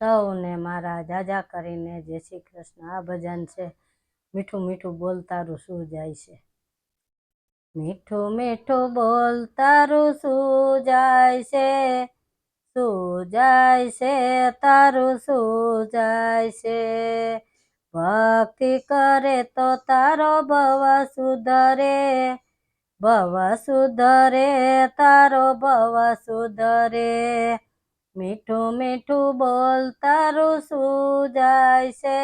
સૌને મારા જાજા કરીને જય શ્રી કૃષ્ણ। આ ભજન છે મીઠું મીઠું બોલ તારું શું જાય છે। મીઠું મીઠું બોલ તારું શું જાય છે, શું જાય છે તારું શું જાય છે। ભક્તિ કરે તો તારો ભવ સુધરે, ભવ સુધરે તારો ભવ સુધરે। મીઠું મીઠું બોલ તારું શું જાય છે,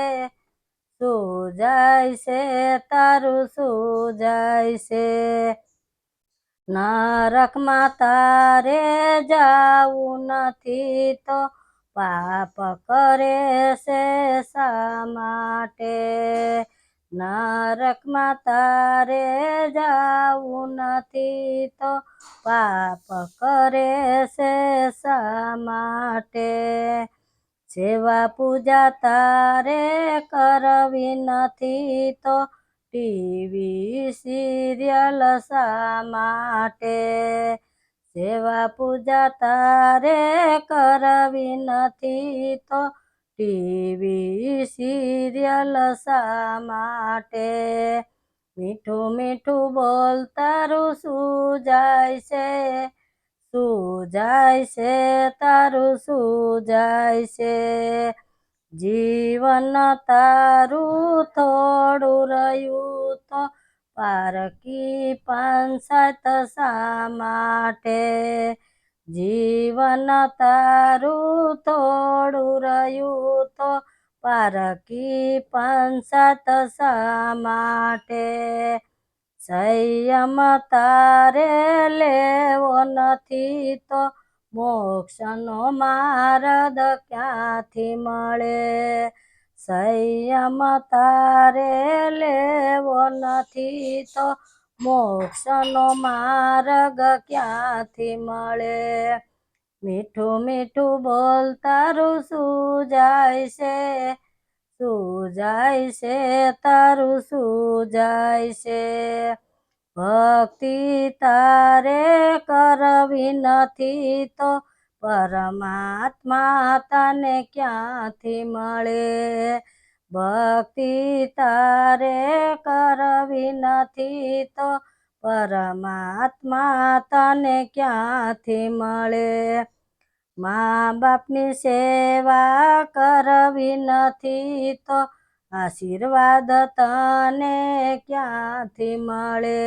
શું જાય છે તારું શું જાય છે। નરકમાં તારે જાવું નથી તો પાપ કરે છે શા માટે। નરકમાં તારે જાવું નથી તો પાપ કરે છે શા માટે। સેવા પૂજા તારે કરવી નથી તો ટીવી સિરિયલ શા માટે। સેવા પૂજા તારે કરવી નથી તો ટીવી સિરિયલ શા માટે। મીઠું મીઠું બોલ તારું શું જાય છે, શું જાય છે તારું શું જાય છે। જીવન તારું થોડું રહ્યું તો પારકી પાંચાત શા માટે। જીવન તારું થોડું રહ્યું તો પારકી પાંચાત શા માટે। સંયમ તારે લેવો નથી તો મોક્ષનો માર્ગ ક્યાંથી મળે। સંયમ તારે લેવો નથી તો મોક્ષનો માર્ગ ક્યાંથી મળે। મીઠું મીઠું બોલ તારું શું જાય છે, શું જાય છે તારું શું જાય છે। ભક્તિ તારે કરવી નથી તો પરમાત્મા તને ક્યાંથી મળે। ભક્તિ તારે કરવી નથી તો પરમાત્મા તને ક્યાંથી મળે। મા બાપની સેવા કરવી નથી તો આશીર્વાદ તને ક્યાંથી મળે।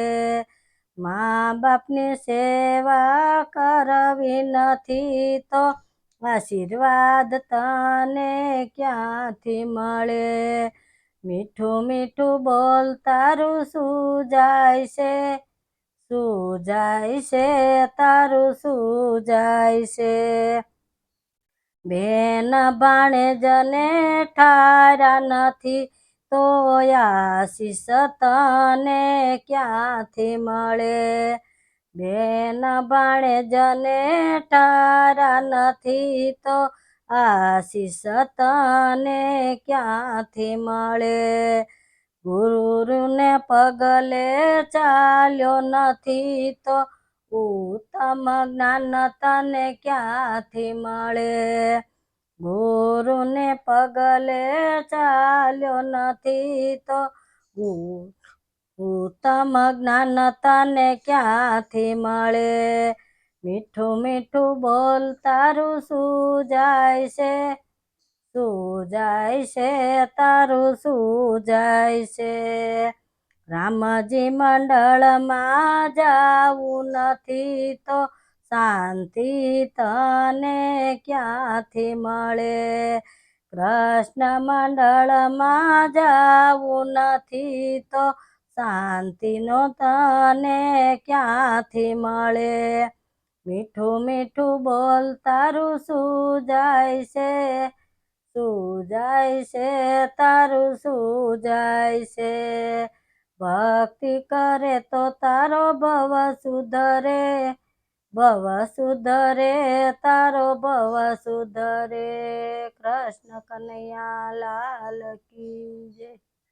મા બાપની સેવા કરવી નથી તો આશીર્વાદ તને ક્યાંથી મળે। મીઠું મીઠું બોલ તારું શું જાય છે, શું જાય છે તારું શું જાય છે। બેન ભાણેજને ઠાર્યા નથી તો આશીષ તને ક્યાંથી મળે। બેન ભાણેજને ઠાર્યા નથી તો આશીષ તને ક્યાંથી મળે। ગુરુને પગલે ચાલ્યો નથી તો ઉત્તમ જ્ઞાન તને ક્યાંથી મળે। ગુરુને પગલે ચાલ્યો નથી તો ઉત્તમ જ્ઞાન તને ક્યાંથી મળે। મીઠું મીઠું બોલ તારું શું જાય છે, શું જાય છે તારું શું જાય છે। રામજી મંડળમાં જાવું નથી તો શાંતિ તને ક્યાંથી મળે। કૃષ્ણ મંડળમાં જાવું નથી તો શાંતિનો તને ક્યાંથી મળે। મીઠું મીઠું બોલ તારું શું જાય છે, શું જાય છે તારું શું જાય છે। ભક્તિ કરે તો તારો ભવ સુધરે, ભવ સુધરે તારો ભવ સુધરે। કૃષ્ણ કનૈયા લાલ કી જય।